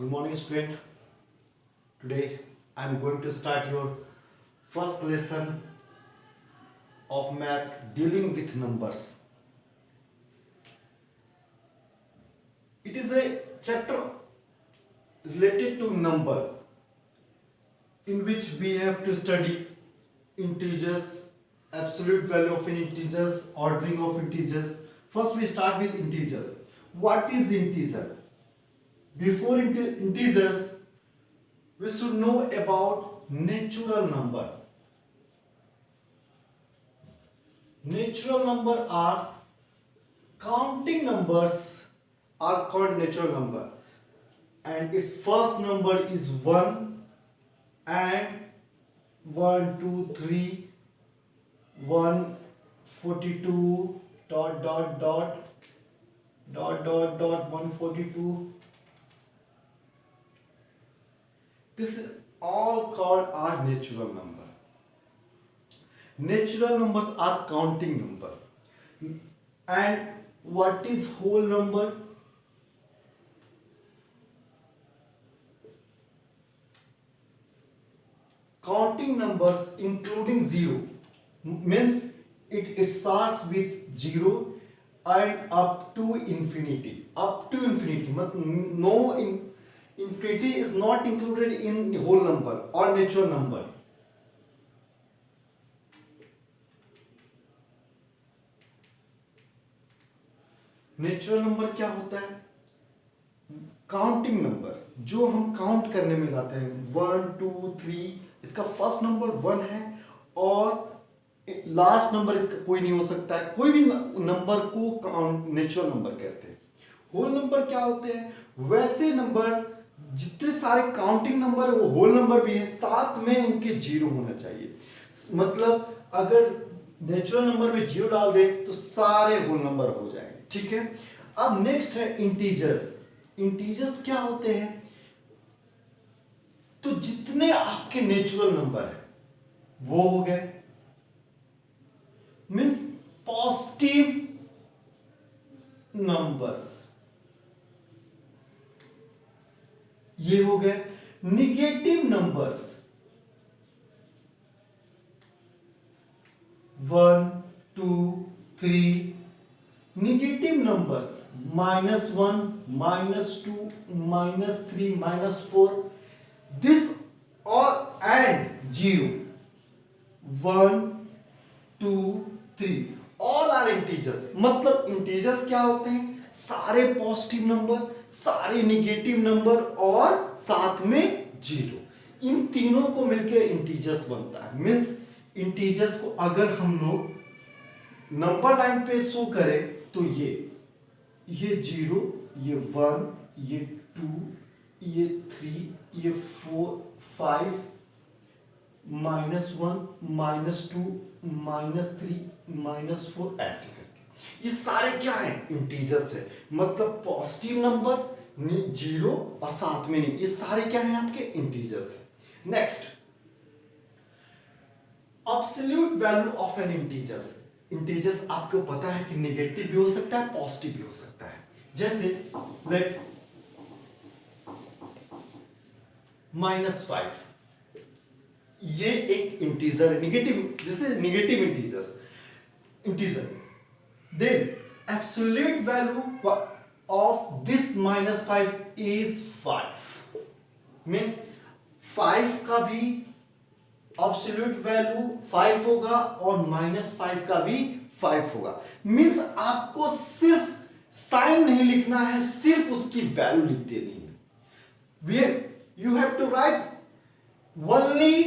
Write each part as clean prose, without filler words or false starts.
Good morning, student. Today I am going to start your first lesson of maths dealing with numbers. It is a chapter related to number in which we have to study integers, absolute value of integers, ordering of integers. First we start with integers. What is integer? Before integers, we should know about natural number. Natural number are counting numbers are called natural number, and its first number is 1 and 1, 2, 3, 142 dot dot dot dot dot dot 142. This is all called are natural number. Natural numbers are counting number. And what is whole number? Counting numbers including 0 means it starts with 0 and up to infinity. Up to infinity. Infinity is not included in whole number or natural number. Natural number क्या होता है? Counting number, जो हम count करने में लाते हैं 1, 2, 3. इसका first number 1 है और लास्ट नंबर इसका कोई नहीं हो सकता है. कोई भी नंबर को नेचुरल नंबर कहते हैं. होल नंबर क्या होते हैं? वैसे नंबर जितने सारे काउंटिंग नंबर वो होल नंबर भी है, साथ में उनके 0 होना चाहिए. मतलब अगर नेचुरल नंबर में 0 डाल दे तो सारे होल नंबर हो जाएंगे. ठीक है. अब नेक्स्ट है इंटीजर्स. इंटीजर्स क्या होते हैं? तो जितने आपके नेचुरल नंबर है वो हो गए, मींस पॉजिटिव नंबर्स, ये हो गए. Negative numbers 1, 2, 3. Negative numbers -1, -2, -3, -4. This all and 0. 1, 2, 3. All are integers. मतलब integers क्या होते हैं? सारे पॉजिटिव नंबर, सारे निगेटिव नंबर और साथ में 0. इन तीनों को मिलकर इंटीजर्स बनता है. मीन्स इंटीजर्स को अगर हम लोग नंबर लाइन पे शो करें तो ये 0, ये 1, ये 2, ये 3, ये 4, 5, -1, -2, -3, -4 ऐसे करके. ये सारे क्या है? इंटीजर्स है. मतलब पॉजिटिव नंबर 0 और साथ में नहीं, ये सारे क्या है? आपके इंटीजर्स है. Next, absolute value of an integers. Integers आपको पता है कि नेगेटिव भी हो सकता है, पॉजिटिव भी हो सकता है. जैसे लेट -5, ये एक इंटीजर है, negative. This is negative integer. Then absolute value of this -5 is 5. Means 5 का भी एब्सोल्यूट वैल्यू 5 होगा और -5 का भी 5 होगा. मींस आपको सिर्फ साइन नहीं लिखना है, सिर्फ उसकी वैल्यू लिख देनी है. You have to write only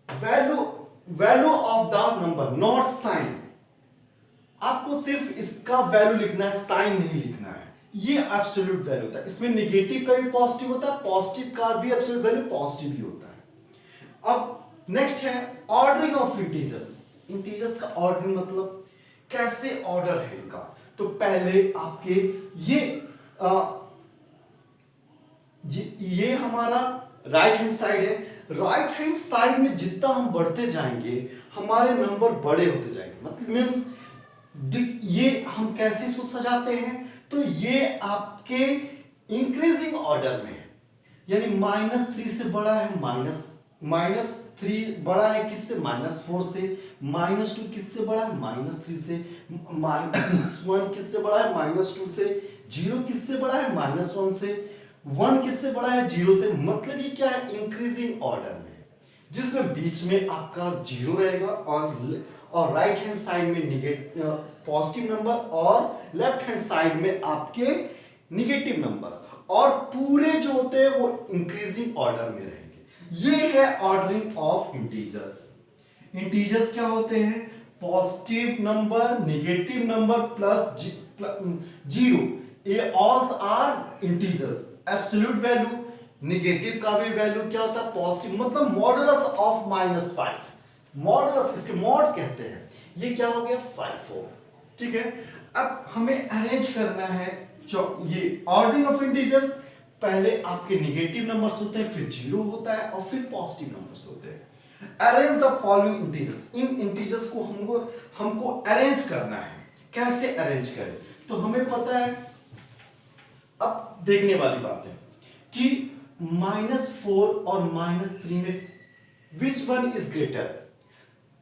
value of the number, not sign. आपको सिर्फ इसका वैल्यू लिखना है, साइन नहीं लिखना है. ये एब्सोल्यूट वैल्यू होता है. इसमें नेगेटिव का भी पॉजिटिव होता है, पॉजिटिव का भी एब्सोल्यूट वैल्यू पॉजिटिव ही होता है. अब नेक्स्ट है ऑर्डरिंग ऑफ इंटीजर्स. इंटीजर्स का ऑर्डरिंग मतलब कैसे ऑर्डर है इनका. तो पहले आपके ये हमारा राइट हैंड साइड है. राइट हैंड साइड में जितना हम बढ़ते जाएंगे हमारे नंबर बड़े होते जाएंगे. मतलब मीन्स ये हम कैसे सजाते हैं? तो ये आपके इंक्रीजिंग ऑर्डर में है. यानी -3 से बड़ा है -3 बड़ा है किससे, -4 से। -2 किससे बड़ा है, -3 से। -1 किससे बड़ा है, -2 से। 0 किससे बड़ा है, -1 से। 1 किससे बड़ा है, 0 से। मतलब ये क्या है, इंक्रीजिंग ऑर्डर में, जिसमें बीच में आपका 0 रहेगा और राइट हैंड साइड में पॉजिटिव नंबर और लेफ्ट हैंड साइड में आपके निगेटिव नंबर्स, और पूरे जो होते हैं वो इंक्रीजिंग ऑर्डर में रहेंगे। ये है ऑर्डरिंग ऑफ इंटीजर्स। इंटीजर्स क्या होते हैं, positive number, negative number plus zero, ये also are integers. Absolute value, negative का भी वैल्यू क्या होता है, पॉजिटिव, मतलब मॉडुलस ऑफ -5, मॉडुलस इसके मॉड कहते हैं। ये क्या हो गया, 5 हो। ठीक है, अब हमें अरेंज करना है ये ऑर्डरिंग ऑफ इंटीजर्स। पहले आपके निगेटिव नंबर्स होते हैं, फिर 0 होता है और फिर पॉजिटिव नंबर्स होते हैं। Arrange the following integers, in integers को हमको अरेंज करना है। कैसे अरेंज करें, तो हमें पता है, अब देखने वाली बात है कि -4 और -3 में which one is greater.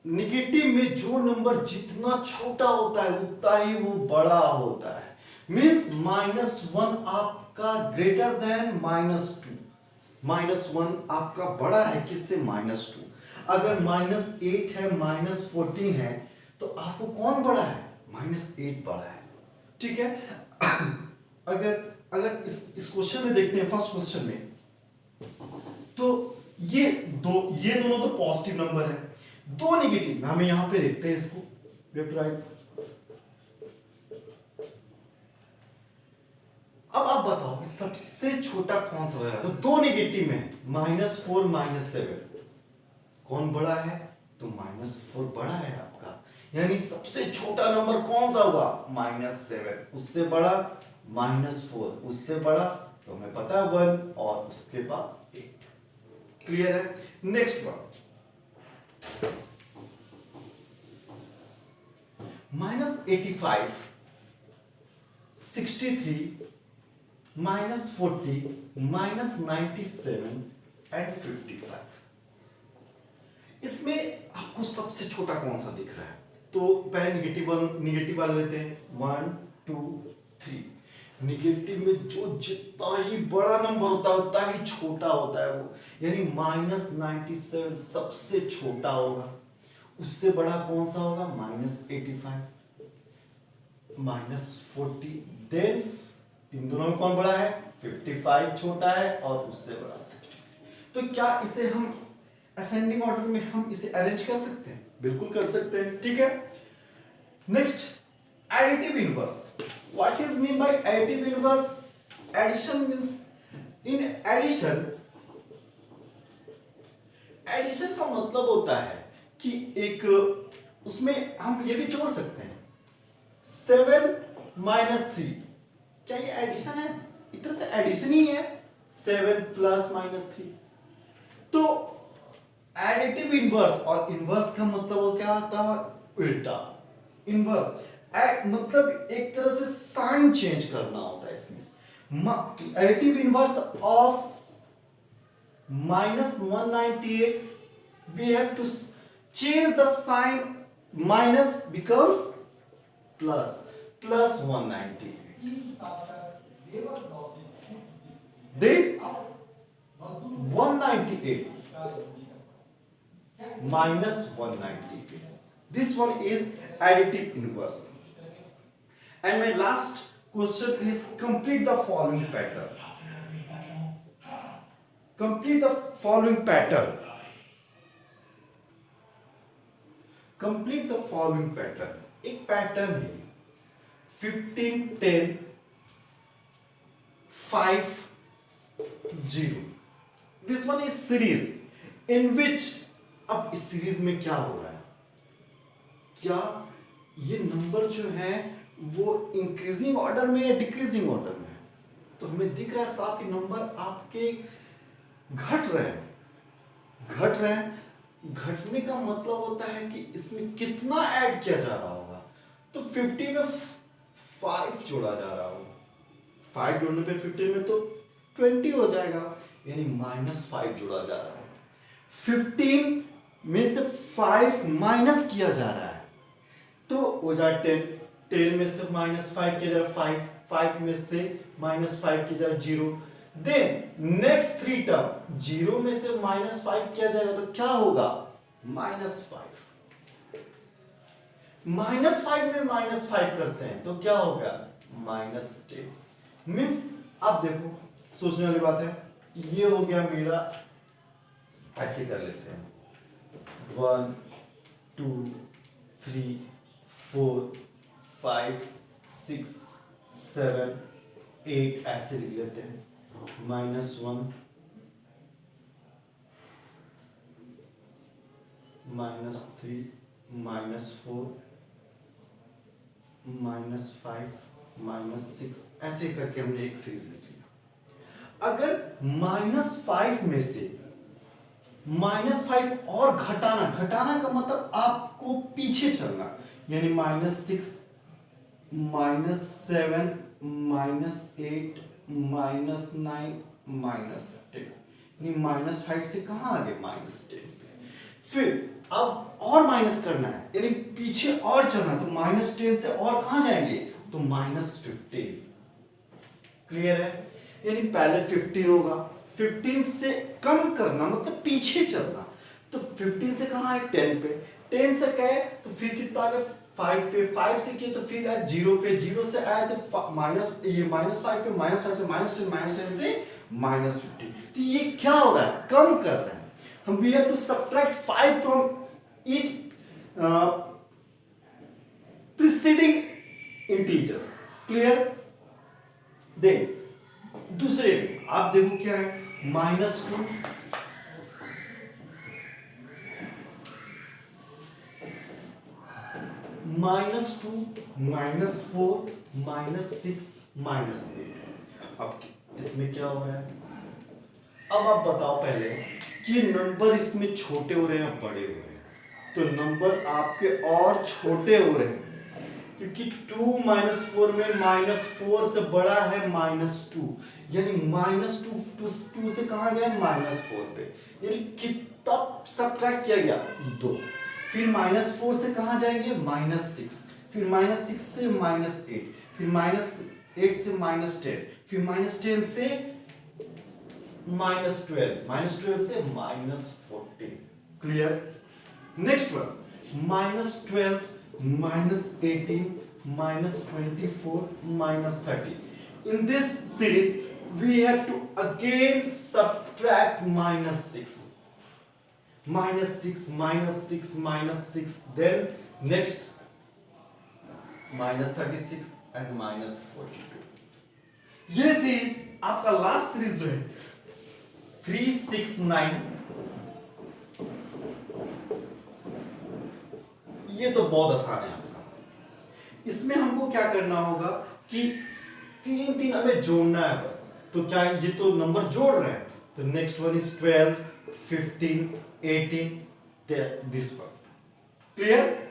Negative में जो नंबर जितना छोटा होता है उतना ही वो बड़ा होता है। मीन्स -1 आपका ग्रेटर देन -2, -1 आपका बड़ा है किससे, -2। अगर -8 है, -14 है, तो आपको कौन बड़ा है, -8 बड़ा है। ठीक है, अगर इस क्वेश्चन में देखते हैं, फर्स्ट क्वेश्चन में, तो ये दोनों तो पॉजिटिव नंबर है, दो निगेटिव, हमें यहां पे देखते हैं इसको लेफ्ट राइट। अब आप बताओ सबसे छोटा कौन सा रहेगा, तो दो निगेटिव में -4 -7, कौन बड़ा है, तो -4 बड़ा है आपका, यानी सबसे छोटा नंबर कौन सा हुआ, -7, उससे बड़ा -4, उससे बड़ा तो हमें पता है 1, और उसके बाद 8। क्लियर है। Next one, -85, 63, -40, -97 and 55। इसमें आपको सबसे छोटा कौन सा दिख रहा है, तो पहले निगेटिव वाले लेते हैं, 1 2 3। निगेटिव में जो जितना ही बड़ा नंबर होता है उतना ही छोटा होता है वो, यानी -97 सबसे छोटा होगा। उससे बड़ा कौन सा होगा, -85, -40, देन इन दोनों में कौन बड़ा है, 55 छोटा है, और उससे बड़ा 60। तो क्या इसे हम असेंडिंग ऑर्डर में हम इसे अरेंज कर सकते हैं, बिल्कुल कर सकते हैं। ठीक है, next, additive inverse. What is mean by additive inverse? Addition means, in addition का मतलब होता है कि एक उसमें हम ये भी जोड़ सकते हैं, 7 -3, क्या ये एडिशन है, एक तरह से एडिशन ही है, 7 + -3। तो एडिटिव इनवर्स, और इनवर्स का मतलब वो क्या होता है, उल्टा। इनवर्स मतलब एक तरह से साइन चेंज करना होता है इसमें। Additive inverse of -198, we have to change the sign, minus becomes plus, +198, then 198 -198. This one is additive inverse. And my last question is, complete the following pattern. Complete the following pattern. Complete the following pattern. एक pattern है, 15 10 5 0. This one is series in which, अब इस series में क्या हो रहा है, क्या ये नंबर जो है वो इंक्रीजिंग ऑर्डर में या डिक्रीजिंग ऑर्डर में है, तो हमें दिख रहा है साफ कि नंबर आपके घट रहे हैं। घटने का मतलब होता है कि इसमें कितना ऐड किया जा रहा होगा, तो 50 में 5 जोड़ा जा रहा होगा, 5 जोड़ने पे 50 में तो 20 हो जाएगा, यानी -5 जोड़ा जा रहा है। 15 में से 5 माइनस किया जा रहा है तो हो जाए 10। 10 में से -5 किया जा रहा है 5, 5 में से -5 किया जा रहा है 0। देन नेक्स्ट 3 टर्म 0 में से -5 किया जाएगा तो क्या होगा -5। -5 में -5 करते हैं तो क्या होगा -10। मीन्स अब देखो सोचने वाली बात है, ये हो गया मेरा, ऐसे कर लेते हैं 1 2 3 4 5 6 7 8 ऐसे लिख लेते हैं -1 -2 -3 -4 -5 -6 ऐसे करके हमने एक सीरीज लिख लिया। अगर -5 में से -5 और घटाना का मतलब आपको पीछे चलना, यानी -6 -7 -8 -9 -10, यानी -5 से कहाँ आ गए -10 पे। फिर अब और माइनस करना है, यानी पीछे और चलना है तो -10 से और कहाँ जाएंगे तो -15। क्लियर है, यानी पहले 15 होगा, 15 से कम करना मतलब पीछे चलना, तो 15 से कहाँ है 10 पे, 10 से गए तो फिर कितना आ गया 5 पे, 5 से किए तो फिर आया 0 पे, 0 से आया तो माइनस ये -5 पे, -5 से -10 से -15। तो ये क्या हो रहा है, कम कर रहे हैं हम। We have to subtract 5 from each preceding integers. Clear. Then दूसरे आप देखो क्या है -2 -2 -4 -6 -8। अब इसमें क्या हो रहा है, अब आप बताओ पहले कि नंबर इसमें छोटे हो रहे हैं या बड़े हो रहे हैं। तो नंबर आपके और छोटे हो रहे हैं क्योंकि 2 -4 में -4 से बड़ा है -2, यानी -2 से कहाँ गया -4 पे, यानी कितना सब्ट्रैक्ट किया गया 2। फिर -4 से कहाँ जाएंगे -6, फिर -6 से -8, फिर -8 से -10, फिर -10 से -12 से -14। Clear. Next one -12 -18 -24 -30। In this series we have to again subtract -6 -6 then next -36 and -42। ये सीरीज आपका लास्ट सीरीज जो है 3 6 9, ये तो बहुत आसान है आपका। इसमें हमको क्या करना होगा कि 3 हमें जोड़ना है बस। तो क्या ये तो नंबर जोड़ रहे हैं, तो next one is 12 15 18 this one. Clear.